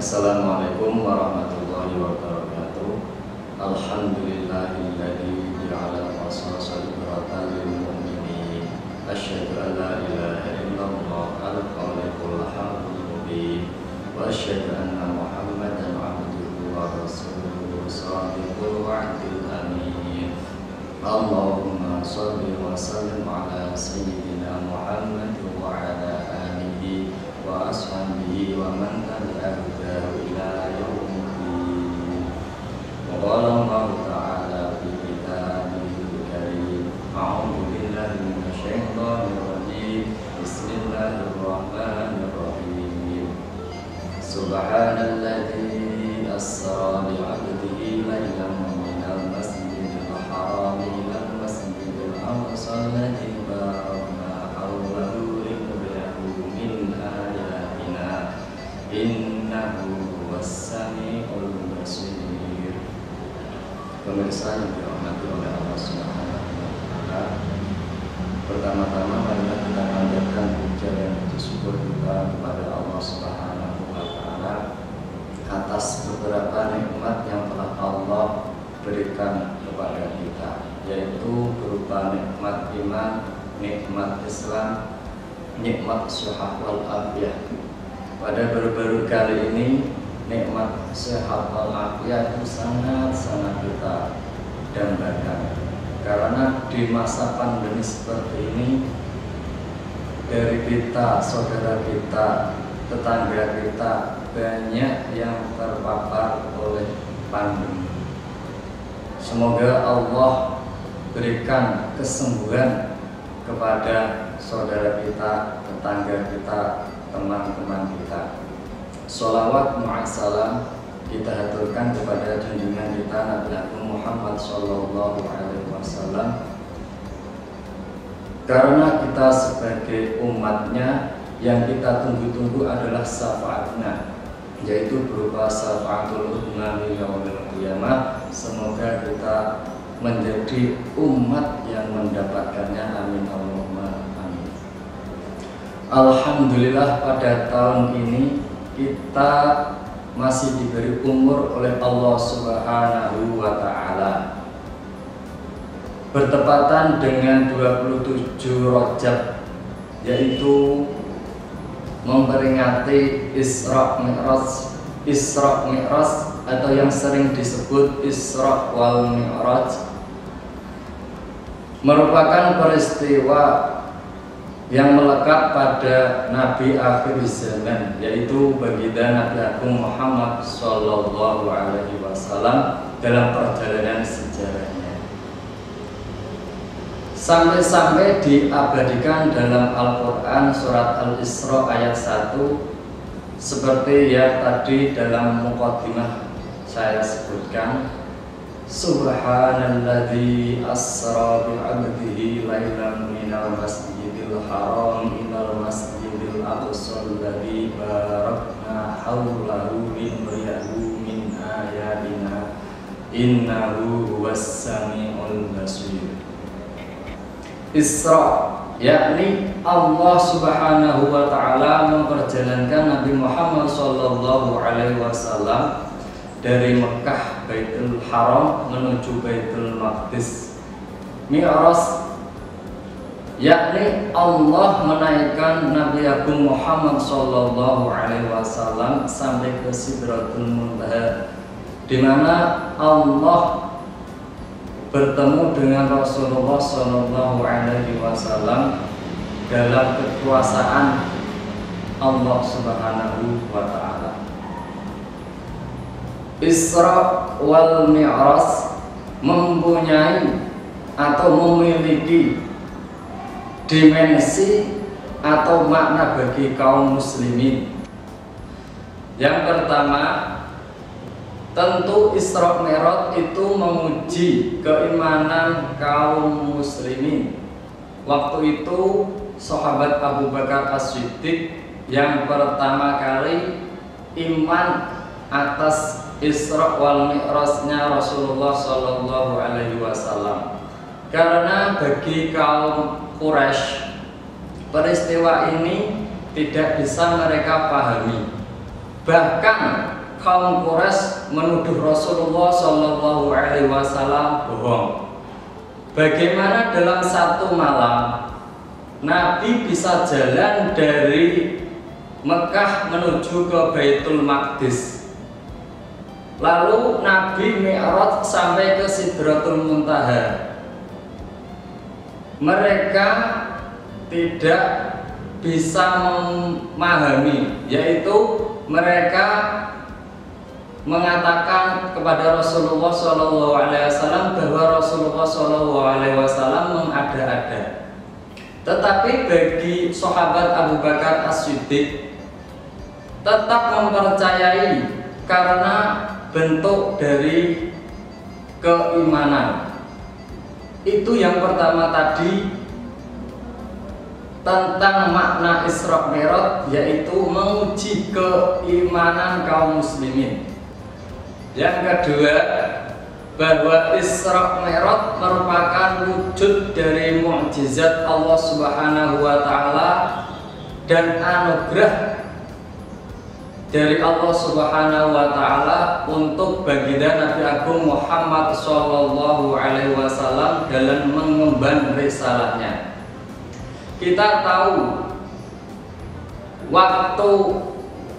Assalamualaikum warahmatullahi wabarakatuh. Alhamdulillahilladzi ja'ala al-qasasa ibratan lil mu'minin. Asyhadu an la ilaha illallah al-khaliqul haqqul mubin. Wa asyhadu anna Muhammadan 'abduhu wa rasuluhu shadiqul wa'dil amin. Allahumma shalli wa sallim ala sayyidina Muhammad wa ala alihi wa ashabihi wa man tabi'ahu ila yaumiddin. Wa qala Allah ta'ala fi kitabihil karim. A'udzu billahi minasy syaithanir rajim. Bismillahirrahmanirrahim. Subhanalladzi asra bi 'abdihi laylan minal masjidil haram ilal masjidil aqsa alladzi barakna hawlahu linuriyahu min ayatina innahu was-sami'ul basir. Pemirsa yang dirahmati oleh Allah Subhanahu wa taala, pertama-tama marilah kita panjatkan puja dan puji syukur kita kepada Allah Subhanahu wa taala atas beberapa nikmat yang telah Allah berikan kepada kita, yaitu berupa nikmat iman, nikmat Islam, nikmat syahwat wal afiyah. Pada baru-baru kali ini nikmat sehat wal afiyah itu sangat-sangat kita dambakan, karena di masa pandemi seperti ini dari kita, saudara kita, tetangga kita banyak yang terpapar oleh pandemi. Semoga Allah berikan kesembuhan kepada saudara kita, tetangga kita, teman-teman kita. Sholawat mu'assalam kita haturkan kepada junjungan kita Nabi Agung Muhammad Sallallahu Alaihi Wasallam, karena kita sebagai umatnya yang kita tunggu-tunggu adalah syafaatnya, yaitu berupa syafaatul uzma yaumil qiyamah. Semoga kita menjadi umat yang mendapatkannya, amin Allahumma amin. Alhamdulillah pada tahun ini kita masih diberi umur oleh Allah Subhanahu wa taala, bertepatan dengan 27 Rajab, yaitu memperingati Isra Mi'raj atau yang sering disebut Isra wal Mi'raj, merupakan peristiwa yang melekat pada Nabi akhir zaman, yaitu baginda Nabi Agung Muhammad Sallallahu Alaihi Wasallam dalam perjalanan sejarahnya, sampai-sampai diabadikan dalam Al-Quran surat Al-Isra ayat 1, seperti yang tadi dalam muqaddimah saya sebutkan. Subhanalladzi asra bi 'abdihi lailan minal masjidil haram ilal masjidil aqsa alladzi barakna hawlahu linuriyahu min ayatina innahu huwas-sami'ul basir. Isra, yakni Allah Subhanahu wa taala memperjalankan Nabi Muhammad sallallahu alaihi wasallam dari Mekah Baitul Haram menuju Baitul Maqdis. Mi'raj, yakni Allah menaikkan Nabi Agung Muhammad sallallahu alaihi wasallam sampai ke Sidratul Muntaha, di mana Allah bertemu dengan Rasulullah sallallahu alaihi wasallam dalam kekuasaan Allah Subhanahu wa taala. Isra wal Mi'raj mempunyai atau memiliki dimensi atau makna bagi kaum muslimin. Yang pertama, tentu Isra Mi'raj itu menguji keimanan kaum muslimin. Waktu itu sahabat Abu Bakar As-Siddiq yang pertama kali iman atas Isra wal Mi'rajnya Rasulullah Sallallahu Alaihi Wasallam, karena bagi kaum Quraisy peristiwa ini tidak bisa mereka pahami. Bahkan kaum Quraisy menuduh Rasulullah Shallallahu Alaihi Wasallam bohong. Bagaimana dalam satu malam Nabi bisa jalan dari Mekah menuju ke Baitul Maqdis, lalu Nabi Mi'raj sampai ke Sidratul Muntaha. Mereka tidak bisa memahami, yaitu mereka mengatakan kepada Rasulullah SAW bahwa Rasulullah SAW mengada-ada. Tetapi bagi sahabat Abu Bakar As-Siddiq tetap mempercayai karena bentuk dari keimanan. Itu yang pertama tadi tentang makna Isra Mi'raj, yaitu menguji keimanan kaum muslimin. Yang kedua, bahwa Isra Mi'raj merupakan wujud dari mukjizat Allah Subhanahu wa taala dan anugerah dari Allah Subhanahu wa taala untuk baginda Nabi Agung Muhammad sallallahu alaihi wasallam dalam mengemban risalahnya. Kita tahu waktu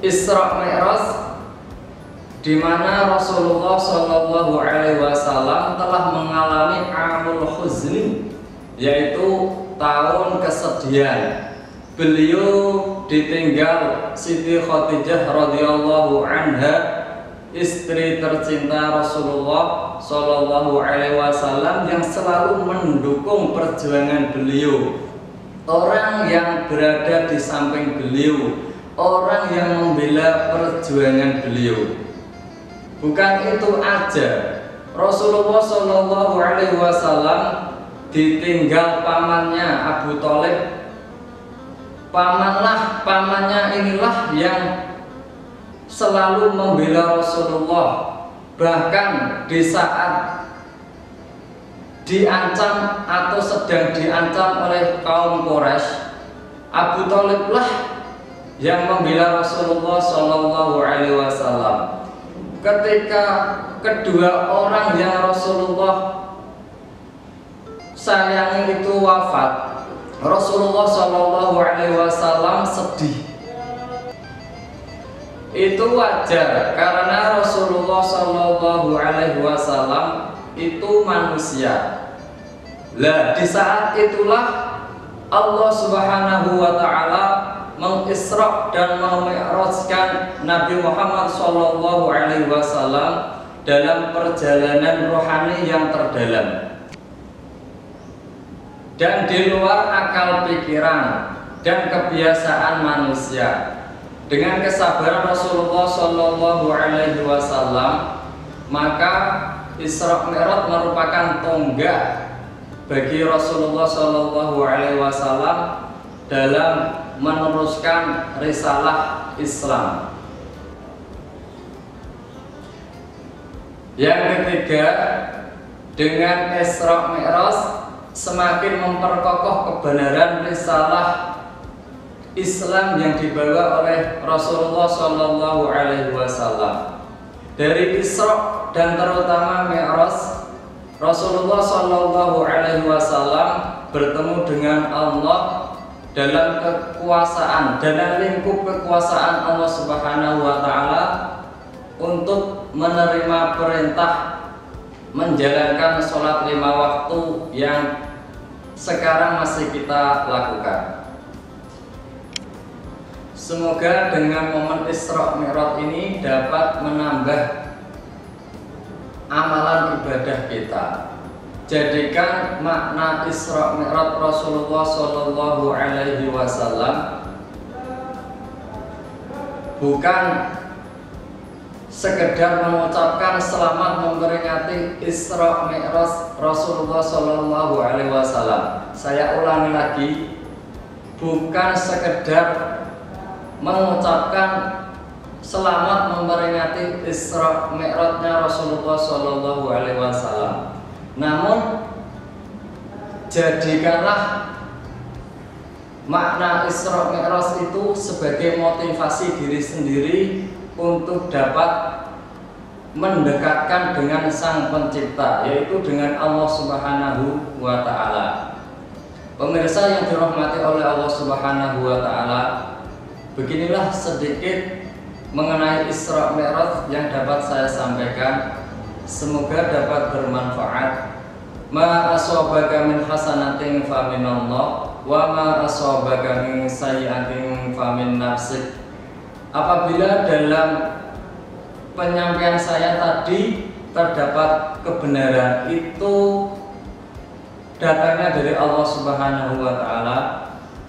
Isra Mi'raj di mana Rasulullah sallallahu alaihi wasallam telah mengalami amul huzni, yaitu tahun kesedihan. Beliau ditinggal Siti Khadijah radhiyallahu anha, istri tercinta Rasulullah sallallahu alaihi wasallam yang selalu mendukung perjuangan beliau. Orang yang berada di samping beliau, orang yang membela perjuangan beliau. Bukan itu aja, Rasulullah Shallallahu Alaihi Wasallam ditinggal pamannya Abu Thalib. Pamannya inilah yang selalu membela Rasulullah. Bahkan di saat diancam atau sedang diancam oleh kaum Quraisy, Abu Thalib lah yang membela Rasulullah Shallallahu Alaihi Wasallam. Ketika kedua orang yang Rasulullah sayangi itu wafat, Rasulullah Shallallahu Alaihi Wasallam sedih. Itu wajar karena Rasulullah Shallallahu Alaihi Wasallam itu manusia. Lah di saat itulah Allah Subhanahu wa taala mengisra dan memi'rajkan Nabi Muhammad sallallahu alaihi wasallam dalam perjalanan rohani yang terdalam dan di luar akal pikiran dan kebiasaan manusia. Dengan kesabaran Rasulullah sallallahu alaihi wasallam, maka Isra Mi'raj merupakan tonggak bagi Rasulullah Shallallahu Alaihi Wasallam dalam meneruskan risalah Islam. Yang ketiga, dengan Isra Mi'raj semakin memperkokoh kebenaran risalah Islam yang dibawa oleh Rasulullah Shallallahu Alaihi Wasallam. Dari Isra dan terutama Mi'raj, Rasulullah Shallallahu Alaihi Wasallam bertemu dengan Allah dalam kekuasaan, dalam lingkup kekuasaan Allah Subhanahu Wa Taala untuk menerima perintah menjalankan sholat 5 waktu yang sekarang masih kita lakukan. Semoga dengan momen Isra Mi'raj ini dapat menambah amalan ibadah kita. Jadikan makna Isra Mi'raj Rasulullah Shallallahu Alaihi Wasallam bukan sekedar mengucapkan selamat memperingati Isra Mi'raj Rasulullah Shallallahu Alaihi Wasallam. Saya ulangi lagi, bukan sekedar mengucapkan selamat memperingati Isra Mi'rajnya Rasulullah Shallallahu Alaihi Wasallam, namun jadikanlah makna Isra Mi'raj itu sebagai motivasi diri sendiri untuk dapat mendekatkan dengan Sang Pencipta, yaitu dengan Allah Subhanahu wa Ta'ala. Pemirsa yang dirahmati oleh Allah Subhanahu wa Ta'ala, beginilah sedikit mengenai Isra Mi'raj yang dapat saya sampaikan. Semoga dapat bermanfaat. Ma asabaka min hasanatin faminallah wa ma asabaka min sayyi'atin famin nafsik. Apabila dalam penyampaian saya tadi terdapat kebenaran, itu datangnya dari Allah Subhanahu wa Ta'ala.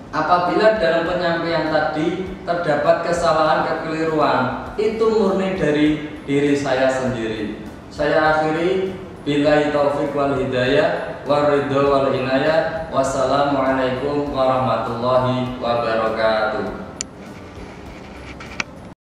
Apabila dalam penyampaian tadi terdapat kesalahan, kekeliruan, itu murni dari diri saya sendiri. Saya akhiri, billahi taufiq wal hidayah waridho wal inayah. Wassalamualaikum warahmatullahi wabarakatuh.